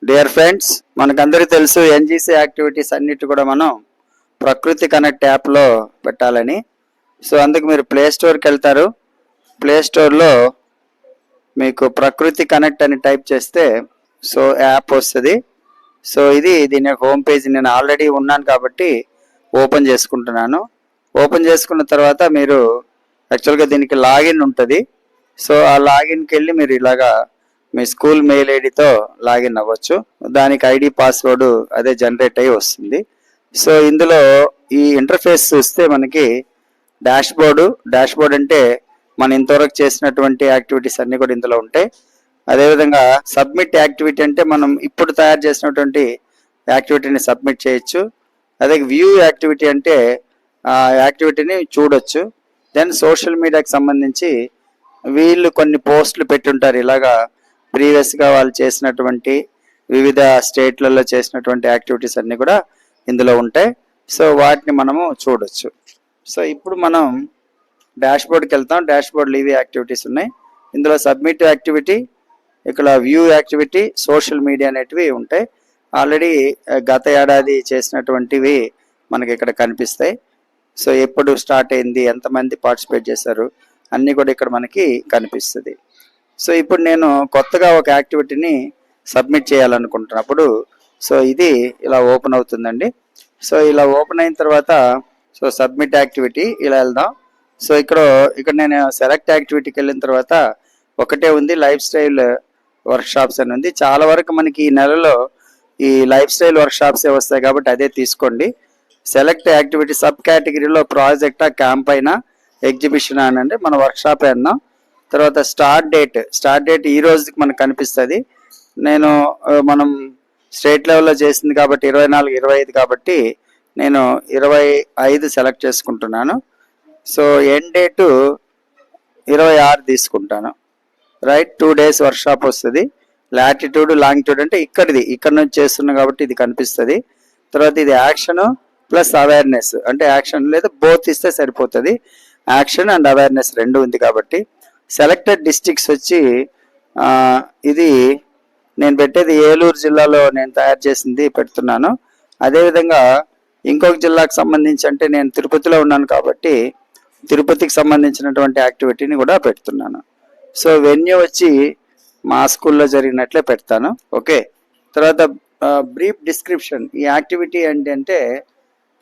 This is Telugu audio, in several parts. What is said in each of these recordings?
డియర్ ఫ్రెండ్స్, మనకందరికీ తెలుసు ఎన్జీసీ యాక్టివిటీస్ అన్నిటి కూడా మనం ప్రకృతి కనెక్ట్ యాప్లో పెట్టాలని. సో అందుకు మీరు ప్లే స్టోర్కి వెళ్తారు. ప్లే స్టోర్లో మీకు ప్రకృతి కనెక్ట్ అని టైప్ చేస్తే సో యాప్ వస్తుంది. సో దీని హోమ్ పేజ్ నేను ఆల్రెడీ ఉన్నాను కాబట్టి ఓపెన్ చేసుకుంటున్నాను. ఓపెన్ చేసుకున్న తర్వాత మీరు యాక్చువల్గా దీనికి లాగిన్ ఉంటుంది. సో ఆ లాగిన్కి వెళ్ళి మీరు ఇలాగా మీ స్కూల్ మెయిల్ ఐడితో లాగిన్ అవ్వచ్చు. దానికి ఐడి పాస్వర్డ్ అదే జనరేట్ అయ్యి వస్తుంది. సో ఇందులో ఈ ఇంటర్ఫేస్ చూస్తే మనకి డాష్ బోర్డ్ అంటే మనం ఇంతవరకు చేసినటువంటి యాక్టివిటీస్ అన్నీ కూడా ఇందులో ఉంటాయి. అదేవిధంగా సబ్మిట్ యాక్టివిటీ అంటే మనం ఇప్పుడు తయారు చేసినటువంటి యాక్టివిటీని సబ్మిట్ చేయొచ్చు. అదే వ్యూ యాక్టివిటీ అంటే ఆ యాక్టివిటీని చూడొచ్చు. దెన్ సోషల్ మీడియాకి సంబంధించి వీళ్ళు కొన్ని పోస్టులు పెట్టుంటారు. ఇలాగా ప్రీవియస్గా వాళ్ళు చేసినటువంటి వివిధ స్టేట్లలో చేసినటువంటి యాక్టివిటీస్ అన్నీ కూడా ఇందులో ఉంటాయి. సో వాటిని మనము చూడొచ్చు. సో ఇప్పుడు మనం డాష్ బోర్డ్కి వెళ్తాం. డాష్ బోర్డ్లో ఇవి యాక్టివిటీస్ ఉన్నాయి. ఇందులో సబ్మిట్ యాక్టివిటీ, ఇక్కడ వ్యూ యాక్టివిటీ, సోషల్ మీడియా అనేటివి ఉంటాయి. ఆల్రెడీ గత ఏడాది చేసినటువంటివి మనకి ఇక్కడ కనిపిస్తాయి. సో ఎప్పుడు స్టార్ట్ అయింది, ఎంతమంది పార్టిసిపేట్ చేశారు అన్నీ కూడా ఇక్కడ మనకి కనిపిస్తుంది. సో ఇప్పుడు నేను కొత్తగా ఒక యాక్టివిటీని సబ్మిట్ చేయాలనుకుంటున్నప్పుడు సో ఇది ఇలా ఓపెన్ అవుతుందండి. సో ఇలా ఓపెన్ అయిన తర్వాత సో సబ్మిట్ యాక్టివిటీ ఇలా వెళ్దాం. సో ఇక్కడ నేను సెలెక్ట్ యాక్టివిటీకి వెళ్ళిన తర్వాత ఒకటే ఉంది, లైఫ్ స్టైల్ వర్క్షాప్స్ అని ఉంది. చాలా వరకు మనకి ఈ నెలలో ఈ లైఫ్ స్టైల్ వర్క్షాప్సే వస్తాయి కాబట్టి అదే తీసుకోండి. సెలెక్ట్ యాక్టివిటీ సబ్ కేటగిరీలో ప్రాజెక్టా, క్యాంప్ అయినా, ఎగ్జిబిషన్ అనండి, మన వర్క్షాప్ అన్నాం. తర్వాత స్టార్ట్ డేట్ ఈ రోజుకి మనకు కనిపిస్తుంది. మనం స్టేట్ లెవెల్లో చేసింది కాబట్టి 24, 25 కాబట్టి నేను 25 సెలెక్ట్ చేసుకుంటున్నాను. సో ఎండ్ డేటు 26 తీసుకుంటాను. రైట్, 2 days వర్క్షాప్ వస్తుంది. లాటిట్యూడ్, లాంగిట్యూడ్ అంటే ఇక్కడ నుంచి చేస్తున్నాం కాబట్టి ఇది కనిపిస్తుంది. తర్వాత ఇది యాక్షన్ ప్లస్ అవేర్నెస్ అంటే యాక్షన్ లేదా బోత్ ఇస్తే సరిపోతుంది. యాక్షన్ అండ్ అవేర్నెస్ రెండు ఉంది కాబట్టి సెలెక్టెడ్ డిస్ట్రిక్ట్స్ వచ్చి ఇది నేను పెట్టేది ఏలూరు జిల్లాలో నేను తయారు చేసింది పెడుతున్నాను. అదేవిధంగా ఇంకొక జిల్లాకు సంబంధించి అంటే నేను తిరుపతిలో ఉన్నాను కాబట్టి తిరుపతికి సంబంధించినటువంటి యాక్టివిటీని కూడా పెడుతున్నాను. సో వెన్యూ వచ్చి మా స్కూల్లో జరిగినట్లే పెడతాను. ఓకే, తర్వాత బ్రీఫ్ డిస్క్రిప్షన్. ఈ యాక్టివిటీ ఏంటంటే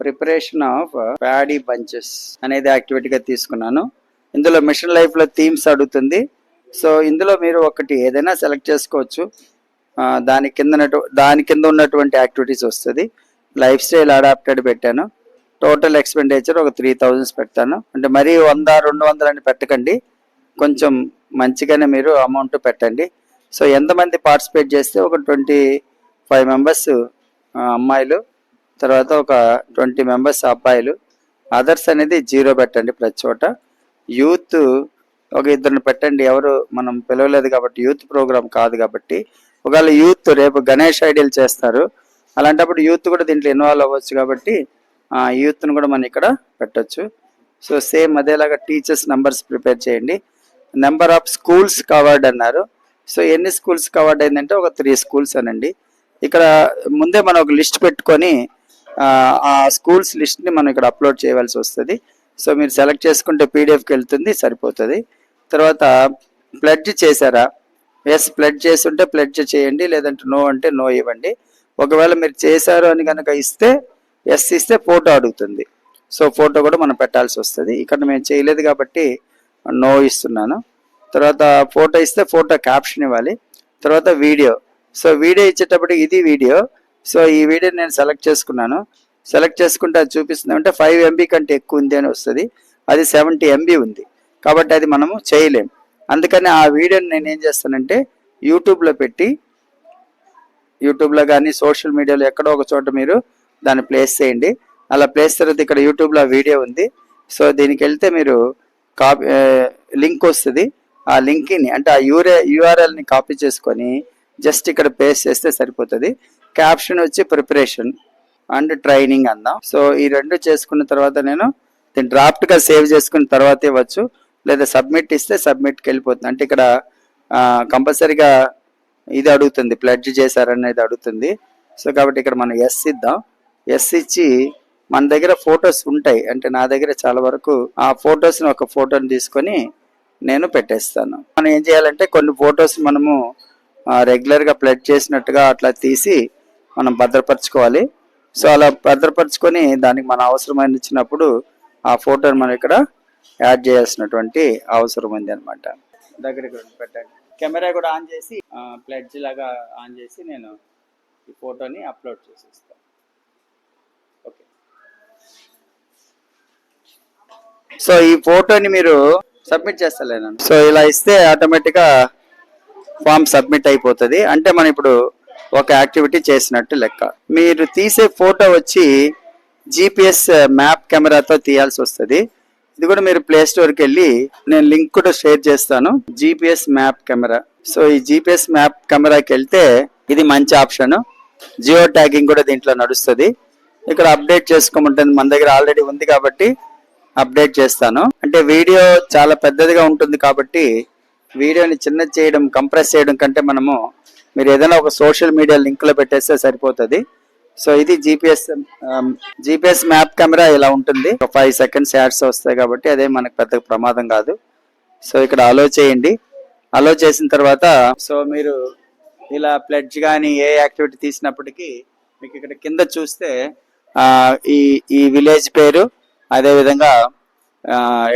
ప్రిపరేషన్ ఆఫ్ ప్యాడీ బంచెస్ అనేది యాక్టివిటీగా తీసుకున్నాను. ఇందులో మిషన్ లైఫ్లో థీమ్స్ అడుగుతుంది. సో ఇందులో మీరు ఒకటి ఏదైనా సెలెక్ట్ చేసుకోవచ్చు. దాని కింద ఉన్నటువంటి యాక్టివిటీస్ వస్తుంది. లైఫ్ స్టైల్ అడాప్టెడ్ పెట్టాను. టోటల్ ఎక్స్పెండిచర్ ఒక 3000 పెడతాను. అంటే మరీ 100, 200 అని పెట్టకండి, కొంచెం మంచిగానే మీరు అమౌంట్ పెట్టండి. సో ఎంతమంది పార్టిసిపేట్ చేస్తే ఒక 25 మెంబర్స్ అమ్మాయిలు, తర్వాత ఒక 20 మెంబర్స్ అబ్బాయిలు. అదర్స్ అనేది 0 పెట్టండి ప్రతి చోట. యూత్ ఒక 2 పెట్టండి, ఎవరు మనం పిలవలేదు కాబట్టి యూత్ ప్రోగ్రామ్ కాదు కాబట్టి. ఒకవేళ యూత్ రేపు గణేష్ ఐడియల్ చేస్తారు, అలాంటప్పుడు యూత్ కూడా దీంట్లో ఇన్వాల్వ్ అవ్వచ్చు కాబట్టి యూత్ను కూడా మనం ఇక్కడ పెట్టచ్చు. సో సేమ్ అదేలాగా టీచర్స్ నెంబర్స్ ప్రిపేర్ చేయండి. నెంబర్ ఆఫ్ స్కూల్స్ కవర్డ్ అన్నారు. సో ఎన్ని స్కూల్స్ కవర్డ్ అయిందంటే ఒక 3 schools అనండి. ఇక్కడ ముందే మనం ఒక లిస్ట్ పెట్టుకొని ఆ స్కూల్స్ లిస్ట్ని మనం ఇక్కడ అప్లోడ్ చేయవలసి వస్తుంది. సో మీరు సెలెక్ట్ చేసుకుంటే పీడిఎఫ్కి వెళ్తుంది, సరిపోతుంది. తర్వాత ప్లెడ్జ్ చేశారా? ఎస్, ప్లెడ్జ్ చేస్తుంటే ప్లెడ్జ్ చేయండి, లేదంటే నో అంటే నో ఇవ్వండి. ఒకవేళ మీరు చేశారు అని కనుక ఇస్తే ఎస్ ఇస్తే ఫోటో అడుగుతుంది. సో ఫోటో కూడా మనం పెట్టాల్సి వస్తుంది. ఇక్కడ మేము చేయలేదు కాబట్టి నో ఇస్తున్నాను. తర్వాత ఫోటో ఇస్తే ఫోటో క్యాప్షన్ ఇవ్వాలి. తర్వాత వీడియో. సో వీడియో ఇచ్చేటప్పుడు ఇది వీడియో. సో ఈ వీడియో నేను సెలెక్ట్ చేసుకున్నాను. సెలెక్ట్ చేసుకుంటే అది చూపిస్తుంది అంటే 5 MB కంటే ఎక్కువ ఉంది అని వస్తుంది. అది 70 MB ఉంది కాబట్టి అది మనము చేయలేం. అందుకని ఆ వీడియోని నేను ఏం చేస్తానంటే యూట్యూబ్లో పెట్టి, యూట్యూబ్లో కానీ సోషల్ మీడియాలో ఎక్కడో ఒక చోట మీరు దాన్ని ప్లేస్ చేయండి. అలా ప్లేస్ తర్వాత ఇక్కడ యూట్యూబ్లో వీడియో ఉంది. సో దీనికి వెళ్తే మీరు లింక్ వస్తుంది. ఆ లింక్ని అంటే ఆ యూఆర్ఎల్ని కాపీ చేసుకొని జస్ట్ ఇక్కడ పేస్ట్ చేస్తే సరిపోతుంది. క్యాప్షన్ వచ్చి ప్రిపరేషన్ అండ్ ట్రైనింగ్ అందాం. సో ఈ 2 చేసుకున్న తర్వాత నేను దీన్ని డ్రాఫ్ట్గా సేవ్ చేసుకున్న తర్వాత ఇవ్వచ్చు, లేదా సబ్మిట్ ఇస్తే సబ్మిట్కి వెళ్ళిపోతుంది. అంటే ఇక్కడ కంపల్సరీగా ఇది అడుగుతుంది, ప్లెడ్జ్ చేశారనేది అడుగుతుంది. సో కాబట్టి ఇక్కడ మనం ఎస్ ఇద్దాం. ఎస్ ఇచ్చి మన దగ్గర ఫొటోస్ ఉంటాయి, అంటే నా దగ్గర చాలా వరకు ఆ ఫొటోస్ని ఒక ఫోటోని తీసుకొని నేను పెట్టేస్తాను. మనం ఏం చేయాలంటే కొన్ని ఫొటోస్ మనము రెగ్యులర్గా ప్లెడ్జ్ చేసినట్టుగా అట్లా తీసి మనం భద్రపరచుకోవాలి. సో అలా భద్రపరచుకొని దానికి మన అవసరమైన ఇచ్చినప్పుడు ఆ ఫోటోని మనం ఇక్కడ యాడ్ చేయాల్సినటువంటి అవసరం ఉంది అనమాట. దగ్గరికి పెట్టండి. కెమెరా కూడా ఆన్ చేసి ప్లెడ్జ్ లాగా ఆన్ చేసి నేను ఈ ఫోటోని అప్లోడ్ చేసేస్తాను. ఓకే. సో ఈ ఫోటోని మీరు సబ్మిట్ చేస్తలేను. సో ఇలా ఇస్తే ఆటోమేటిక్గా ఫామ్ సబ్మిట్ అయిపోతుంది. అంటే మనం ఇప్పుడు ఒక యాక్టివిటీ చేసినట్టు లెక్క. మీరు తీసే ఫోటో వచ్చి GPS మ్యాప్ కెమెరాతో తీయాల్సి వస్తుంది. ఇది కూడా మీరు ప్లే స్టోర్కి వెళ్ళి నేను లింక్ కూడా షేర్ చేస్తాను, GPS మ్యాప్ కెమెరా. సో ఈ GPS మ్యాప్ కెమెరాకి వెళ్తే ఇది మంచి ఆప్షన్. జియో ట్యాగింగ్ కూడా దీంట్లో నడుస్తుంది. ఇక్కడ అప్డేట్ చేసుకోమంటుంది, మన దగ్గర ఆల్రెడీ ఉంది కాబట్టి అప్డేట్ చేస్తాను. అంటే వీడియో చాలా పెద్దదిగా ఉంటుంది కాబట్టి వీడియోని చిన్నది చేయడం, కంప్రెస్ చేయడం కంటే మనము మీరు ఏదైనా ఒక సోషల్ మీడియా లింక్లో పెట్టేస్తే సరిపోతుంది. సో ఇది GPS మ్యాప్ కెమెరా ఇలా ఉంటుంది. ఒక 5 సెకండ్స్ యాడ్స్ వస్తాయి కాబట్టి అదే మనకు పెద్ద ప్రమాదం కాదు. సో ఇక్కడ అలో చేయండి. అలో చేసిన తర్వాత సో మీరు ఇలా ప్లెడ్జ్ కానీ ఏ యాక్టివిటీ తీసినప్పటికీ మీకు ఇక్కడ కింద చూస్తే ఈ విలేజ్ పేరు, అదేవిధంగా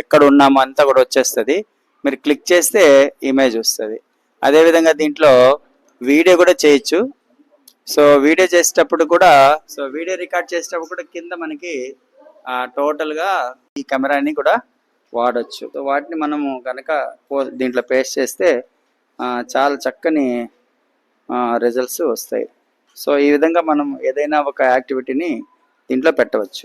ఎక్కడ ఉన్నామో అంతా కూడా వచ్చేస్తుంది. మీరు క్లిక్ చేస్తే ఇమేజ్ వస్తుంది. అదేవిధంగా దీంట్లో వీడియో కూడా చేయొచ్చు. సో వీడియో చేసేటప్పుడు కూడా, సో వీడియో రికార్డ్ చేసేటప్పుడు కూడా కింద మనకి టోటల్గా ఈ కెమెరాని కూడా వాడచ్చు. సో వాటిని మనము కనుక దీంట్లో పేస్ట్ చేస్తే చాలా చక్కని రిజల్ట్స్ వస్తాయి. సో ఈ విధంగా మనం ఏదైనా ఒక యాక్టివిటీని దీంట్లో పెట్టవచ్చు.